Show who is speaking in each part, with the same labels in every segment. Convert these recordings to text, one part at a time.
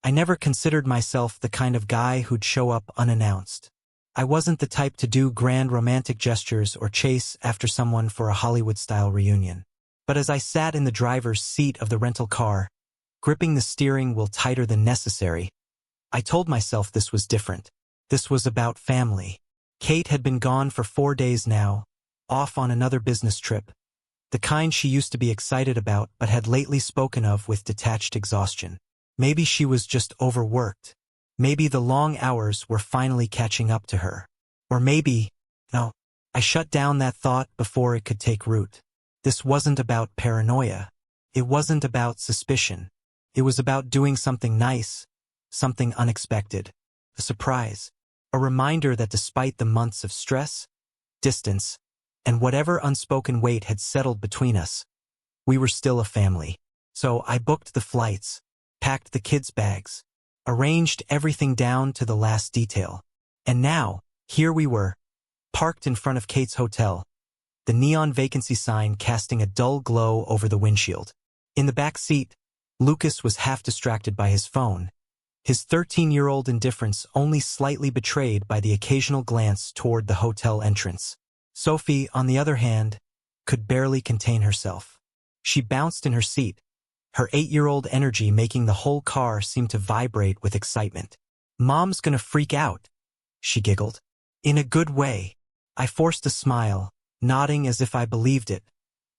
Speaker 1: I never considered myself the kind of guy who'd show up unannounced. I wasn't the type to do grand romantic gestures or chase after someone for a Hollywood-style reunion. But as I sat in the driver's seat of the rental car, gripping the steering wheel tighter than necessary, I told myself this was different. This was about family. Kate had been gone for 4 days now, off on another business trip, the kind she used to be excited about but had lately spoken of with detached exhaustion. Maybe she was just overworked. Maybe the long hours were finally catching up to her. Or maybe, no, I shut down that thought before it could take root. This wasn't about paranoia. It wasn't about suspicion. It was about doing something nice, something unexpected, a surprise, a reminder that despite the months of stress, distance, and whatever unspoken weight had settled between us, we were still a family. So I booked the flights, packed the kids' bags, arranged everything down to the last detail. And now, here we were, parked in front of Kate's hotel, the neon vacancy sign casting a dull glow over the windshield. In the back seat, Lucas was half distracted by his phone, his 13-year-old indifference only slightly betrayed by the occasional glance toward the hotel entrance. Sophie, on the other hand, could barely contain herself. She bounced in her seat, her 8-year-old energy making the whole car seem to vibrate with excitement. "Mom's gonna freak out," she giggled. In a good way. I forced a smile, nodding as if I believed it,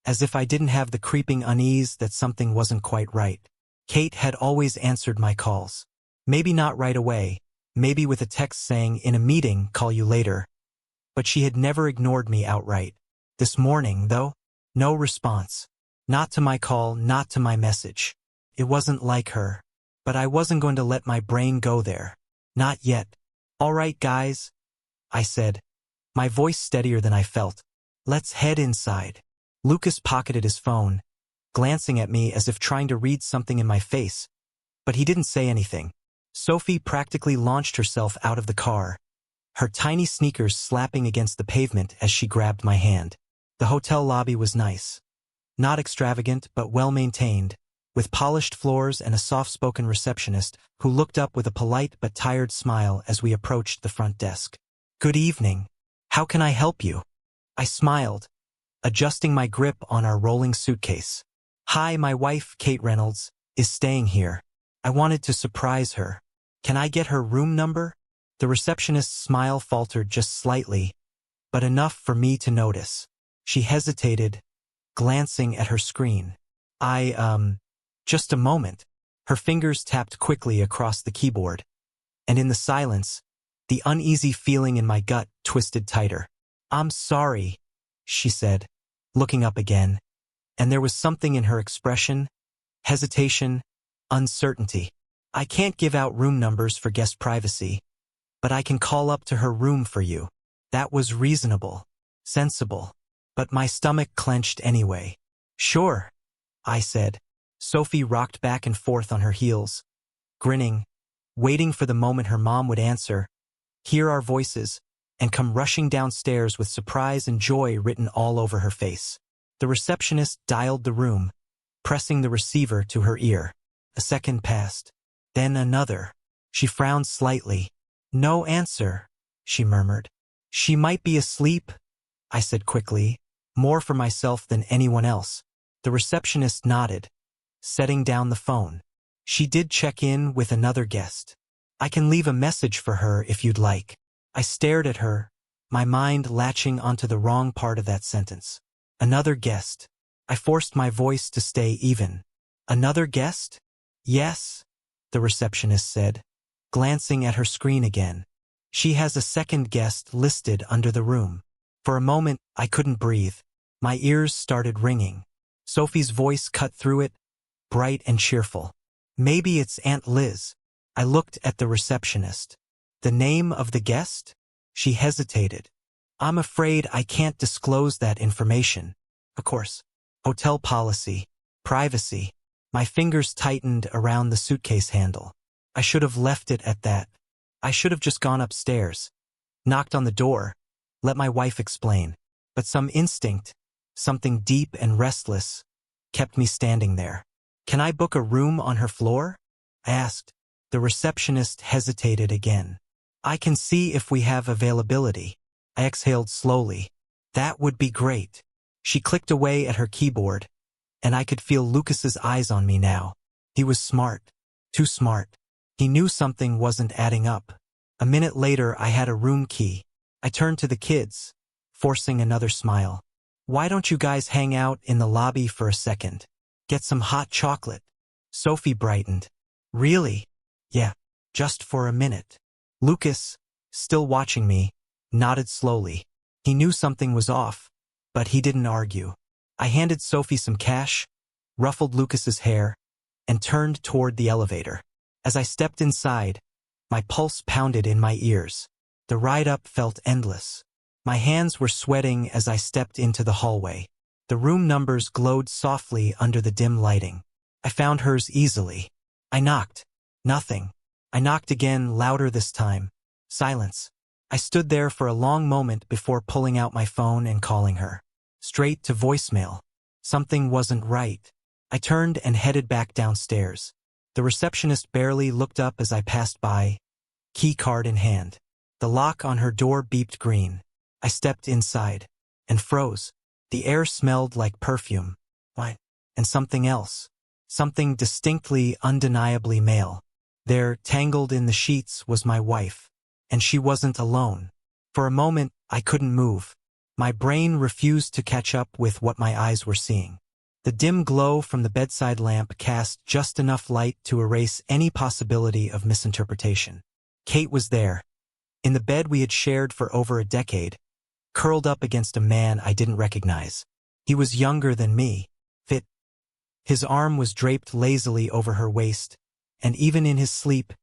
Speaker 1: as if I didn't have the creeping unease that something wasn't quite right. Kate had always answered my calls. Maybe not right away, maybe with a text saying, "In a meeting, call you later." But she had never ignored me outright. This morning, though, no response. Not to my call, not to my message. It wasn't like her. But I wasn't going to let my brain go there. Not yet. "All right, guys," I said, my voice steadier than I felt. "Let's head inside." Lucas pocketed his phone, glancing at me as if trying to read something in my face. But he didn't say anything. Sophie practically launched herself out of the car, her tiny sneakers slapping against the pavement as she grabbed my hand. The hotel lobby was nice. Not extravagant, but well-maintained, with polished floors and a soft-spoken receptionist who looked up with a polite but tired smile as we approached the front desk. "Good evening. How can I help you?" I smiled, adjusting my grip on our rolling suitcase. "Hi, my wife, Kate Reynolds, is staying here. I wanted to surprise her. Can I get her room number?" The receptionist's smile faltered just slightly, but enough for me to notice. She hesitated, glancing at her screen. Just a moment." Her fingers tapped quickly across the keyboard, and in the silence, the uneasy feeling in my gut twisted tighter. "I'm sorry," she said, looking up again, and there was something in her expression, hesitation, uncertainty. "I can't give out room numbers for guest privacy, but I can call up to her room for you." That was reasonable, sensible, but my stomach clenched anyway. "Sure," I said. Sophie rocked back and forth on her heels, grinning, waiting for the moment her mom would answer, hear our voices, and come rushing downstairs with surprise and joy written all over her face. The receptionist dialed the room, pressing the receiver to her ear. A second passed. Then another. She frowned slightly. "No answer," she murmured. "She might be asleep," I said quickly, more for myself than anyone else. The receptionist nodded, setting down the phone. "She did check in with another guest. I can leave a message for her if you'd like." I stared at her, my mind latching onto the wrong part of that sentence. Another guest. I forced my voice to stay even. "Another guest?" "Yes," the receptionist said, glancing at her screen again. "She has a second guest listed under the room." For a moment, I couldn't breathe. My ears started ringing. Sophie's voice cut through it, bright and cheerful. "Maybe it's Aunt Liz." I looked at the receptionist. "The name of the guest?" She hesitated. "I'm afraid I can't disclose that information." Of course. Hotel policy. Privacy. My fingers tightened around the suitcase handle. I should have left it at that. I should have just gone upstairs, knocked on the door, let my wife explain. But some instinct, something deep and restless, kept me standing there. "Can I book a room on her floor?" I asked, The receptionist hesitated again. I can see if we have availability. I exhaled slowly. That would be great. She clicked away at her keyboard, and I could feel Lucas's eyes on me now. He was smart. Too smart. He knew something wasn't adding up. A minute later, I had a room key. I turned to the kids, forcing another smile. Why don't you guys hang out in the lobby for a second? Get some hot chocolate. Sophie brightened. Really? Yeah, just for a minute. Lucas, still watching me, nodded slowly. He knew something was off, but he didn't argue. I handed Sophie some cash, ruffled Lucas's hair, and turned toward the elevator. As I stepped inside, my pulse pounded in my ears. The ride up felt endless. My hands were sweating as I stepped into the hallway. The room numbers glowed softly under the dim lighting. I found hers easily. I knocked. Nothing. I knocked again, louder this time. Silence. I stood there for a long moment before pulling out my phone and calling her. Straight to voicemail. Something wasn't right. I turned and headed back downstairs. The receptionist barely looked up as I passed by, key card in hand. The lock on her door beeped green. I stepped inside and froze. The air smelled like perfume, wine, and something else. Something distinctly, undeniably male. There, tangled in the sheets, was my wife. And she wasn't alone. For a moment, I couldn't move. My brain refused to catch up with what my eyes were seeing. The dim glow from the bedside lamp cast just enough light to erase any possibility of misinterpretation. Kate was there, in the bed we had shared for over a decade, curled up against a man I didn't recognize. He was younger than me, fit. His arm was draped lazily over her waist, and even in his sleep,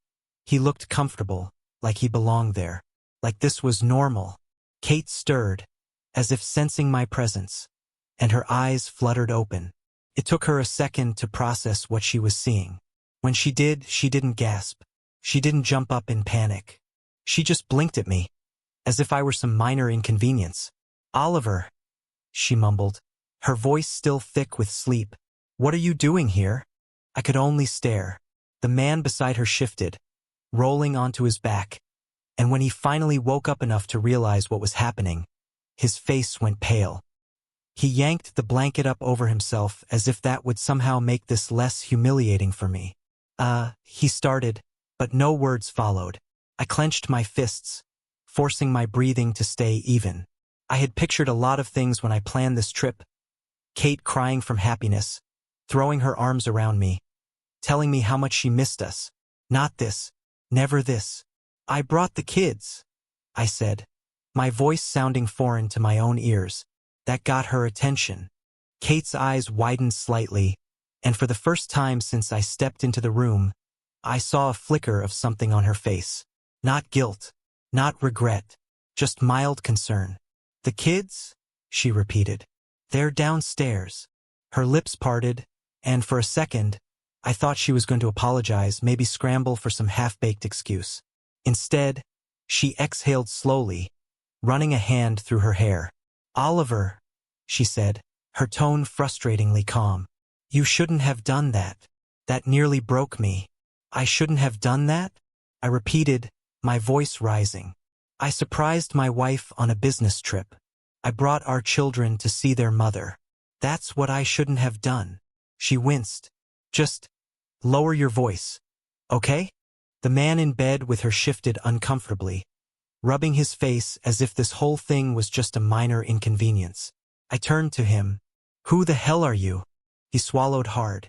Speaker 1: he looked comfortable, like he belonged there, like this was normal. Kate stirred, as if sensing my presence, and her eyes fluttered open. It took her a second to process what she was seeing. When she did, she didn't gasp. She didn't jump up in panic. She just blinked at me, as if I were some minor inconvenience. Oliver, she mumbled, her voice still thick with sleep. What are you doing here? I could only stare. The man beside her shifted, rolling onto his back, and when he finally woke up enough to realize what was happening, his face went pale. He yanked the blanket up over himself as if that would somehow make this less humiliating for me. He started, but no words followed. I clenched my fists, forcing my breathing to stay even. I had pictured a lot of things when I planned this trip. Kate crying from happiness, throwing her arms around me, telling me how much she missed us. Not this. Never this. I brought the kids, I said, my voice sounding foreign to my own ears. That got her attention. Kate's eyes widened slightly, and for the first time since I stepped into the room, I saw a flicker of something on her face. Not guilt, not regret, just mild concern. The kids? She repeated. They're downstairs. Her lips parted, and for a second, I thought she was going to apologize, maybe scramble for some half-baked excuse. Instead, she exhaled slowly, running a hand through her hair. Oliver, she said, her tone frustratingly calm. You shouldn't have done that. That nearly broke me. I shouldn't have done that? I repeated, my voice rising. I surprised my wife on a business trip. I brought our children to see their mother. That's what I shouldn't have done. She winced. Just lower your voice, okay? The man in bed with her shifted uncomfortably, rubbing his face as if this whole thing was just a minor inconvenience. I turned to him. Who the hell are you? He swallowed hard.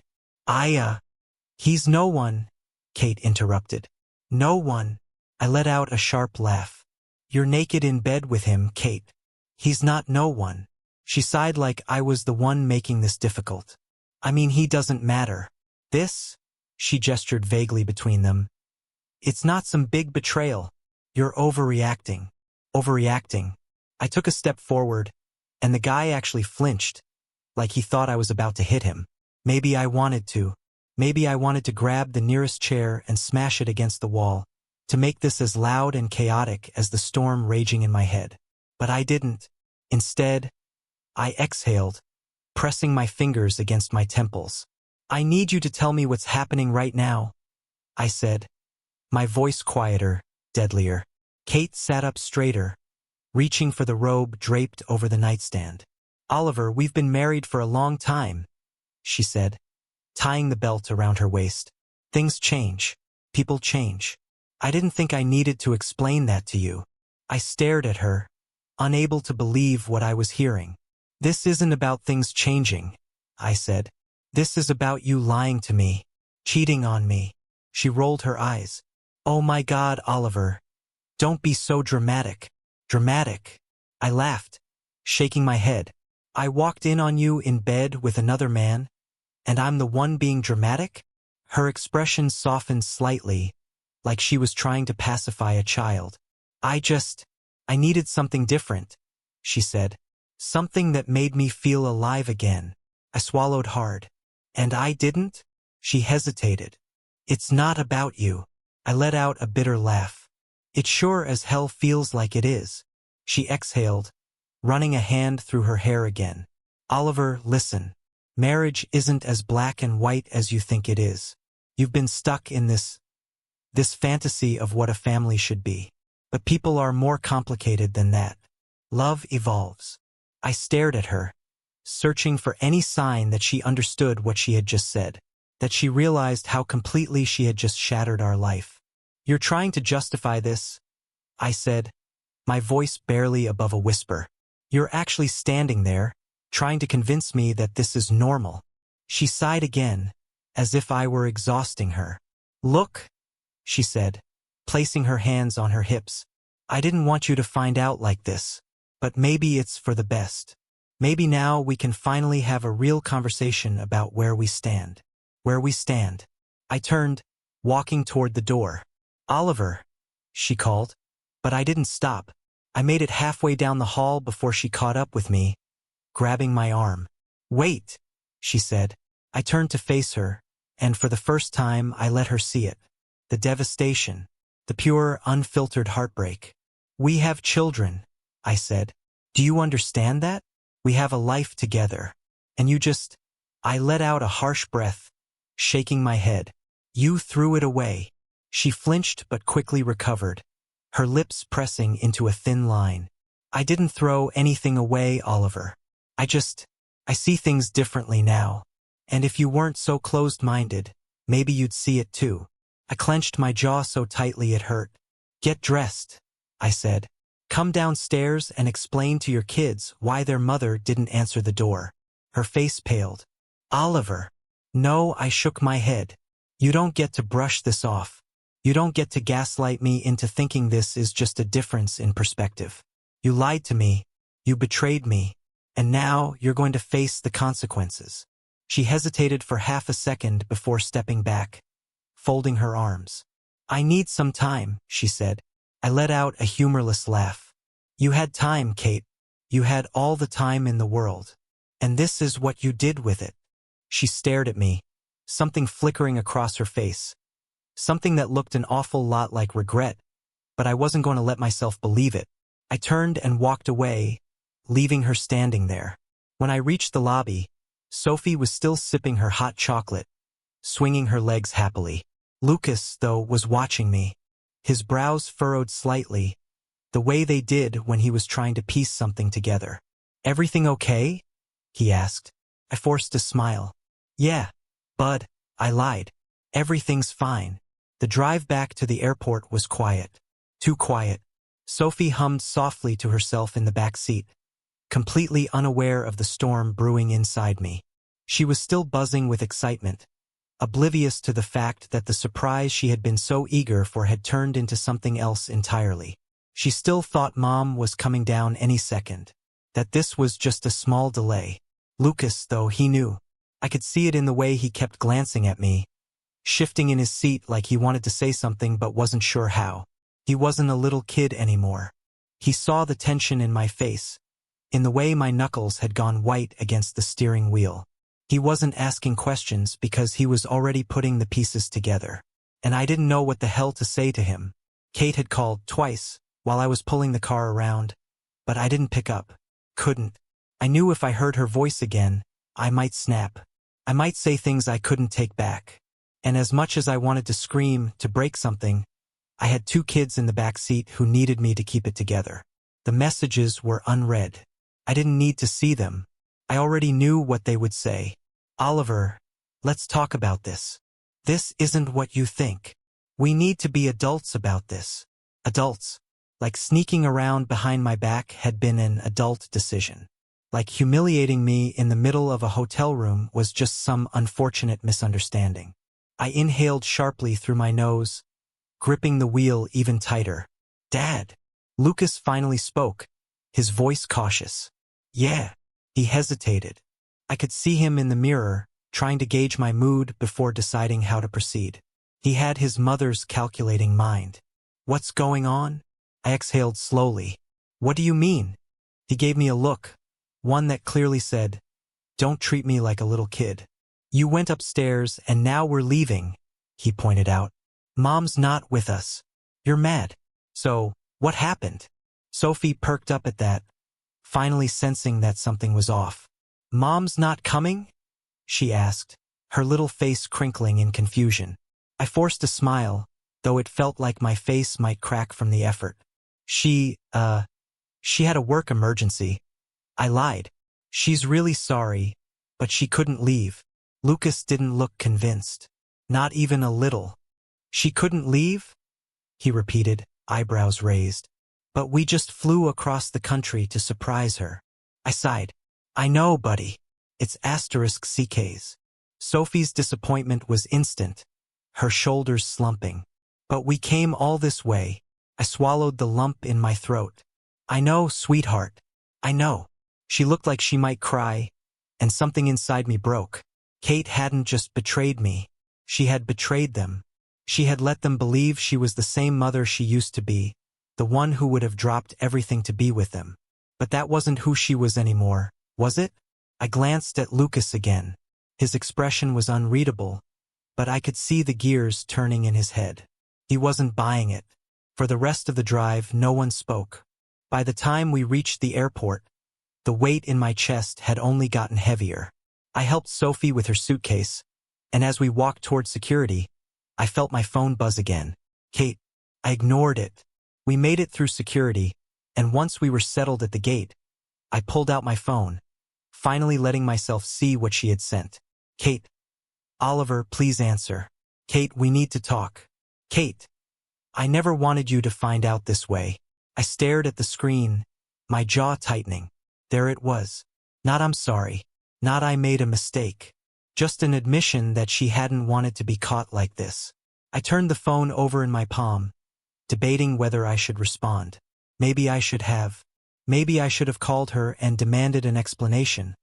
Speaker 1: He's no one, Kate interrupted. No one. I let out a sharp laugh. You're naked in bed with him, Kate. He's not no one. She sighed like I was the one making this difficult. I mean, he doesn't matter. This? She gestured vaguely between them. It's not some big betrayal. You're overreacting. Overreacting. I took a step forward, and the guy actually flinched, like he thought I was about to hit him. Maybe I wanted to. Maybe I wanted to grab the nearest chair and smash it against the wall, to make this as loud and chaotic as the storm raging in my head. But I didn't. Instead, I exhaled, pressing my fingers against my temples. I need you to tell me what's happening right now, I said, My voice quieter, deadlier. Kate sat up straighter, reaching for the robe draped over the nightstand. Oliver, we've been married for a long time, she said, tying the belt around her waist. Things change. People change. I didn't think I needed to explain that to you. I stared at her, unable to believe what I was hearing. This isn't about things changing, I said. This is about you lying to me, cheating on me. She rolled her eyes. Oh my God, Oliver. Don't be so dramatic. Dramatic. I laughed, shaking my head. I walked in on you in bed with another man, and I'm the one being dramatic? Her expression softened slightly, like she was trying to pacify a child. I needed something different, she said. Something that made me feel alive again. I swallowed hard. And I didn't? She hesitated. It's not about you. I let out a bitter laugh. It sure as hell feels like it is. She exhaled, running a hand through her hair again. Oliver, listen. Marriage isn't as black and white as you think it is. You've been stuck in this fantasy of what a family should be. But people are more complicated than that. Love evolves. I stared at her, searching for any sign that she understood what she had just said, that she realized how completely she had just shattered our life. You're trying to justify this, I said, my voice barely above a whisper. You're actually standing there, trying to convince me that this is normal. She sighed again, as if I were exhausting her. Look, she said, placing her hands on her hips. I didn't want you to find out like this, but maybe it's for the best. Maybe now we can finally have a real conversation about where we stand. Where we stand. I turned, walking toward the door. Oliver, she called, but I didn't stop. I made it halfway down the hall before she caught up with me, grabbing my arm. Wait, she said. I turned to face her, and for the first time I let her see it. The devastation, the pure, unfiltered heartbreak. We have children, I said. Do you understand that? We have a life together. And you just... I let out a harsh breath, shaking my head. You threw it away. She flinched but quickly recovered, her lips pressing into a thin line. I didn't throw anything away, Oliver. I see things differently now. And if you weren't so closed-minded, maybe you'd see it too. I clenched my jaw so tightly it hurt. Get dressed, I said. Come downstairs and explain to your kids why their mother didn't answer the door. Her face paled. Oliver. No, I shook my head. You don't get to brush this off. You don't get to gaslight me into thinking this is just a difference in perspective. You lied to me. You betrayed me. And now you're going to face the consequences. She hesitated for half a second before stepping back, folding her arms. I need some time, she said. I let out a humorless laugh. You had time, Kate. You had all the time in the world. And this is what you did with it. She stared at me, something flickering across her face. Something that looked an awful lot like regret, but I wasn't going to let myself believe it. I turned and walked away, leaving her standing there. When I reached the lobby, Sophie was still sipping her hot chocolate, swinging her legs happily. Lucas, though, was watching me, his brows furrowed slightly, the way they did when he was trying to piece something together. Everything okay? He asked. I forced a smile. Yeah, Bud, I lied. Everything's fine. The drive back to the airport was quiet. Too quiet. Sophie hummed softly to herself in the back seat, completely unaware of the storm brewing inside me. She was still buzzing with excitement, oblivious to the fact that the surprise she had been so eager for had turned into something else entirely. She still thought Mom was coming down any second, that this was just a small delay. Lucas, though, he knew. I could see it in the way he kept glancing at me, shifting in his seat like he wanted to say something but wasn't sure how. He wasn't a little kid anymore. He saw the tension in my face, in the way my knuckles had gone white against the steering wheel. He wasn't asking questions because he was already putting the pieces together. And I didn't know what the hell to say to him. Kate had called twice while I was pulling the car around, but I didn't pick up. Couldn't. I knew if I heard her voice again, I might snap. I might say things I couldn't take back. And as much as I wanted to scream, to break something, I had 2 kids in the back seat who needed me to keep it together. The messages were unread. I didn't need to see them. I already knew what they would say. Oliver, let's talk about this. This isn't what you think. We need to be adults about this. Adults. Like sneaking around behind my back had been an adult decision. Like humiliating me in the middle of a hotel room was just some unfortunate misunderstanding. I inhaled sharply through my nose, gripping the wheel even tighter. Dad. Lucas finally spoke, his voice cautious. Yeah. He hesitated. I could see him in the mirror, trying to gauge my mood before deciding how to proceed. He had his mother's calculating mind. What's going on? I exhaled slowly. What do you mean? He gave me a look, one that clearly said, don't treat me like a little kid. You went upstairs and now we're leaving, he pointed out. Mom's not with us. You're mad. So, what happened? Sophie perked up at that, finally sensing that something was off. Mom's not coming? She asked, her little face crinkling in confusion. I forced a smile, though it felt like my face might crack from the effort. She had a work emergency. I lied. She's really sorry, but she couldn't leave. Lucas didn't look convinced. Not even a little. She couldn't leave? He repeated, eyebrows raised. But we just flew across the country to surprise her. I sighed. I know, buddy. It's *CKs. Sophie's disappointment was instant, her shoulders slumping. But we came all this way. I swallowed the lump in my throat. I know, sweetheart. I know. She looked like she might cry, and something inside me broke. Kate hadn't just betrayed me. She had betrayed them. She had let them believe she was the same mother she used to be, the one who would have dropped everything to be with them. But that wasn't who she was anymore, was it? I glanced at Lucas again. His expression was unreadable, but I could see the gears turning in his head. He wasn't buying it. For the rest of the drive, no one spoke. By the time we reached the airport, the weight in my chest had only gotten heavier. I helped Sophie with her suitcase, and as we walked toward security, I felt my phone buzz again. Kate. I ignored it. We made it through security, and once we were settled at the gate, I pulled out my phone, finally letting myself see what she had sent. Kate. Oliver, please answer. Kate, we need to talk. Kate. I never wanted you to find out this way. I stared at the screen, my jaw tightening. There it was. Not I'm sorry. Not I made a mistake. Just an admission that she hadn't wanted to be caught like this. I turned the phone over in my palm, debating whether I should respond. Maybe I should have. Maybe I should have called her and demanded an explanation,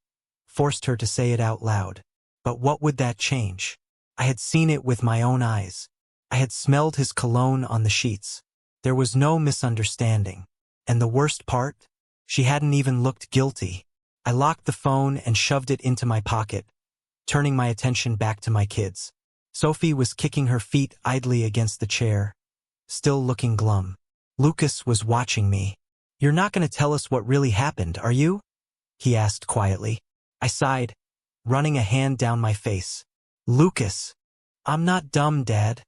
Speaker 1: forced her to say it out loud. But what would that change? I had seen it with my own eyes. I had smelled his cologne on the sheets. There was no misunderstanding. And the worst part? She hadn't even looked guilty. I locked the phone and shoved it into my pocket, turning my attention back to my kids. Sophie was kicking her feet idly against the chair, still looking glum. Lucas was watching me. You're not going to tell us what really happened, are you? He asked quietly. I sighed, running a hand down my face. Lucas. I'm not dumb, Dad.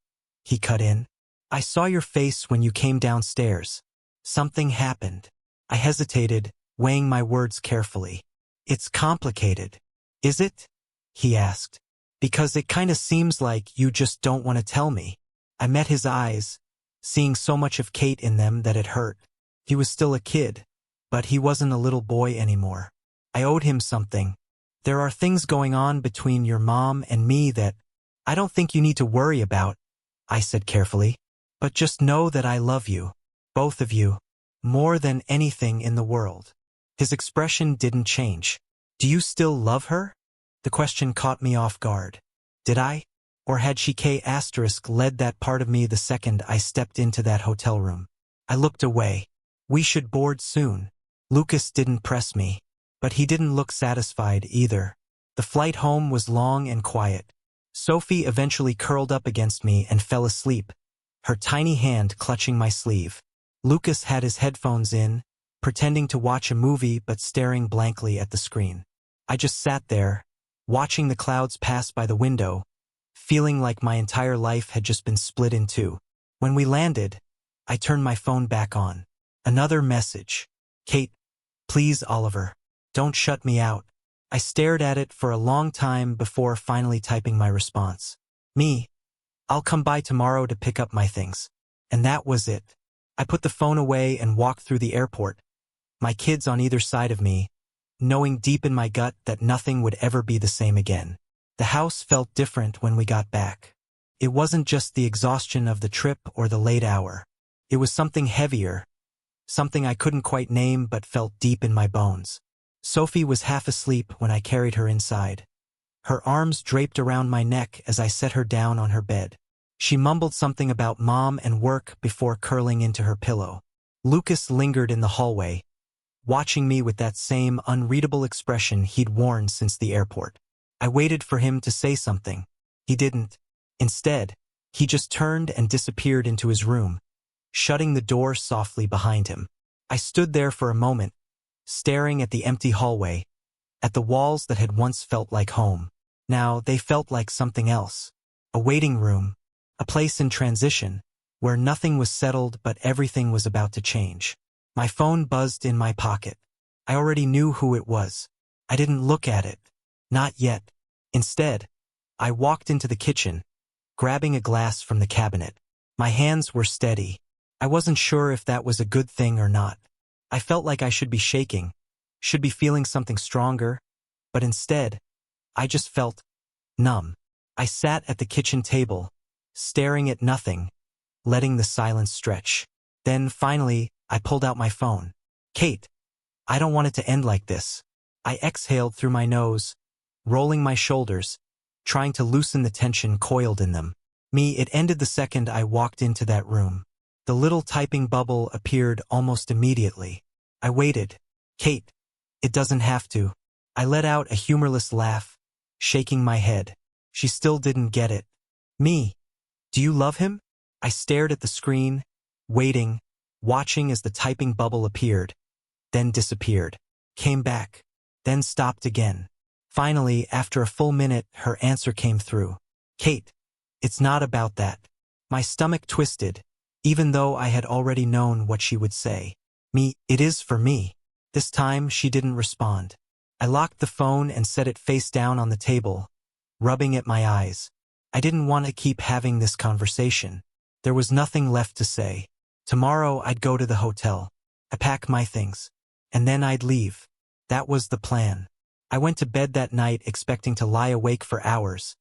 Speaker 1: He cut in. I saw your face when you came downstairs. Something happened. I hesitated, weighing my words carefully. It's complicated. Is it? He asked. Because it kinda seems like you just don't want to tell me. I met his eyes, seeing so much of Kate in them that it hurt. He was still a kid, but he wasn't a little boy anymore. I owed him something. There are things going on between your mom and me that I don't think you need to worry about, I said carefully. But just know that I love you, both of you, more than anything in the world. His expression didn't change. Do you still love her? The question caught me off guard. Did I? Or had she led that part of me the second I stepped into that hotel room? I looked away. We should board soon. Lucas didn't press me, but he didn't look satisfied either. The flight home was long and quiet. Sophie eventually curled up against me and fell asleep, her tiny hand clutching my sleeve. Lucas had his headphones in, pretending to watch a movie but staring blankly at the screen. I just sat there, watching the clouds pass by the window, feeling like my entire life had just been split in two. When we landed, I turned my phone back on. Another message. Kate, please, Oliver. Don't shut me out. I stared at it for a long time before finally typing my response. Me. I'll come by tomorrow to pick up my things. And that was it. I put the phone away and walked through the airport, my kids on either side of me, knowing deep in my gut that nothing would ever be the same again. The house felt different when we got back. It wasn't just the exhaustion of the trip or the late hour. It was something heavier, something I couldn't quite name but felt deep in my bones. Sophie was half asleep when I carried her inside. Her arms draped around my neck as I set her down on her bed. She mumbled something about mom and work before curling into her pillow. Lucas lingered in the hallway, watching me with that same unreadable expression he'd worn since the airport. I waited for him to say something. He didn't. Instead, he just turned and disappeared into his room, shutting the door softly behind him. I stood there for a moment, staring at the empty hallway, at the walls that had once felt like home. Now they felt like something else. A waiting room, a place in transition, where nothing was settled but everything was about to change. My phone buzzed in my pocket. I already knew who it was. I didn't look at it. Not yet. Instead, I walked into the kitchen, grabbing a glass from the cabinet. My hands were steady. I wasn't sure if that was a good thing or not. I felt like I should be shaking, should be feeling something stronger, but instead, I just felt numb. I sat at the kitchen table, staring at nothing, letting the silence stretch. Then finally, I pulled out my phone. Kate, I don't want it to end like this. I exhaled through my nose, rolling my shoulders, trying to loosen the tension coiled in them. It ended the second I walked into that room. The little typing bubble appeared almost immediately. I waited. Kate, it doesn't have to. I let out a humorless laugh, shaking my head. She still didn't get it. Do you love him? I stared at the screen, waiting, watching as the typing bubble appeared, then disappeared, came back, then stopped again. Finally, after a full minute, her answer came through. Kate, it's not about that. My stomach twisted, even though I had already known what she would say. It is for me. This time, she didn't respond. I locked the phone and set it face down on the table, rubbing at my eyes. I didn't want to keep having this conversation. There was nothing left to say. Tomorrow, I'd go to the hotel. I'd pack my things. And then I'd leave. That was the plan. I went to bed that night expecting to lie awake for hours,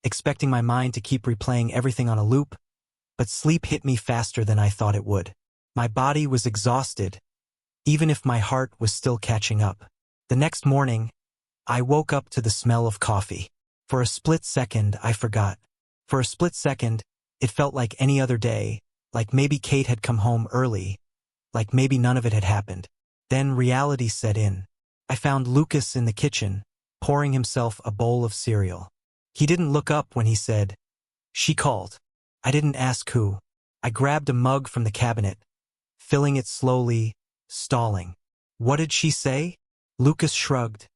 Speaker 1: expecting my mind to keep replaying everything on a loop, but sleep hit me faster than I thought it would. My body was exhausted, even if my heart was still catching up. The next morning, I woke up to the smell of coffee. For a split second, I forgot. For a split second, it felt like any other day, like maybe Kate had come home early, like maybe none of it had happened. Then reality set in. I found Lucas in the kitchen, pouring himself a bowl of cereal. He didn't look up when he said, "She called." I didn't ask who. I grabbed a mug from the cabinet, filling it slowly, stalling. What did she say? Lucas shrugged,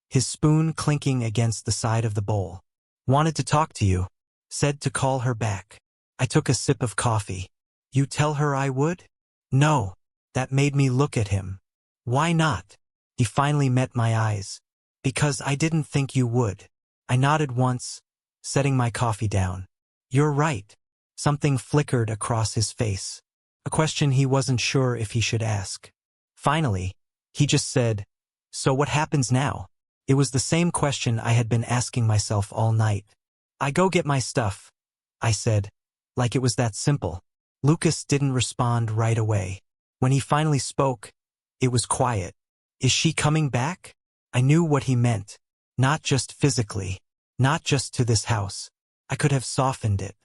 Speaker 1: his spoon clinking against the side of the bowl. Wanted to talk to you. Said to call her back. I took a sip of coffee. You tell her I would? No. That made me look at him. Why not? He finally met my eyes. Because I didn't think you would. I nodded once, setting my coffee down. You're right. Something flickered across his face. A question he wasn't sure if he should ask. Finally, he just said, "So what happens now?" It was the same question I had been asking myself all night. I go get my stuff, I said, like it was that simple. Lucas didn't respond right away. When he finally spoke, it was quiet. Is she coming back? I knew what he meant. Not just physically. Not just to this house. I could have softened it.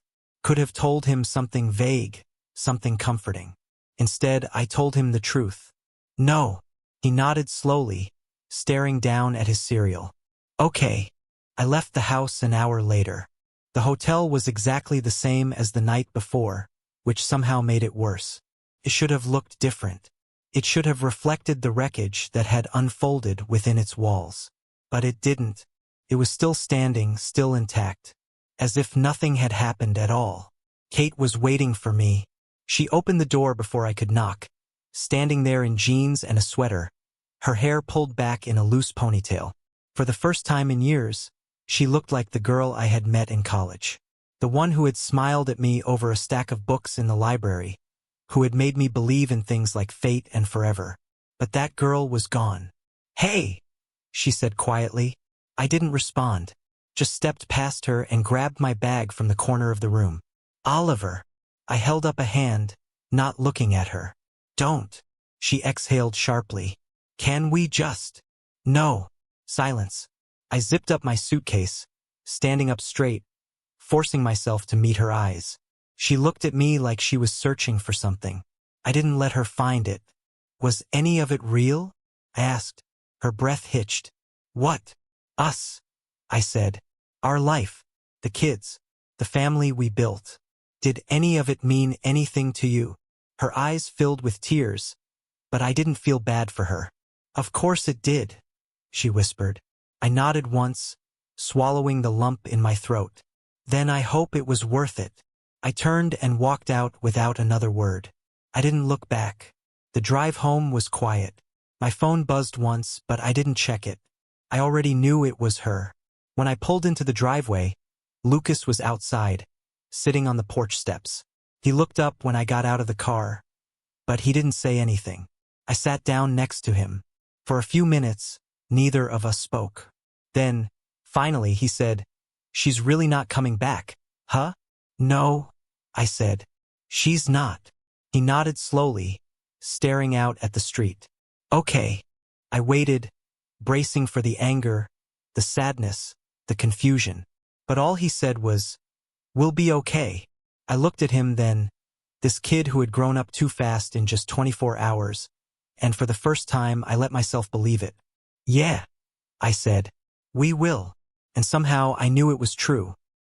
Speaker 1: Could have told him something vague, something comforting. Instead, I told him the truth. No. He nodded slowly, staring down at his cereal. Okay. I left the house an hour later. The hotel was exactly the same as the night before, which somehow made it worse. It should have looked different. It should have reflected the wreckage that had unfolded within its walls. But it didn't. It was still standing, still intact, as if nothing had happened at all. Kate was waiting for me. She opened the door before I could knock, standing there in jeans and a sweater, her hair pulled back in a loose ponytail. For the first time in years, she looked like the girl I had met in college. The one who had smiled at me over a stack of books in the library, who had made me believe in things like fate and forever. But that girl was gone. "Hey!" she said quietly. I didn't respond, just stepped past her and grabbed my bag from the corner of the room. "Oliver." I held up a hand, not looking at her. "Don't," she exhaled sharply. "Can we just—" "No." Silence. I zipped up my suitcase, standing up straight, forcing myself to meet her eyes. She looked at me like she was searching for something. I didn't let her find it. "Was any of it real?" I asked. Her breath hitched. "What?" "Us," I said. "Our life. The kids. The family we built. Did any of it mean anything to you?" Her eyes filled with tears, but I didn't feel bad for her. "Of course it did," she whispered. I nodded once, swallowing the lump in my throat. "Then I hope it was worth it." I turned and walked out without another word. I didn't look back. The drive home was quiet. My phone buzzed once, but I didn't check it. I already knew it was her. When I pulled into the driveway, Lucas was outside, sitting on the porch steps. He looked up when I got out of the car, but he didn't say anything. I sat down next to him. For a few minutes, neither of us spoke. Then, finally, he said, "She's really not coming back, huh?" "No," I said. "She's not." He nodded slowly, staring out at the street. "Okay." I waited, bracing for the anger, the sadness, the confusion. But all he said was, "We'll be okay." I looked at him then, this kid who had grown up too fast in just 24 hours, and for the first time I let myself believe it. "Yeah," I said. "We will." And somehow I knew it was true.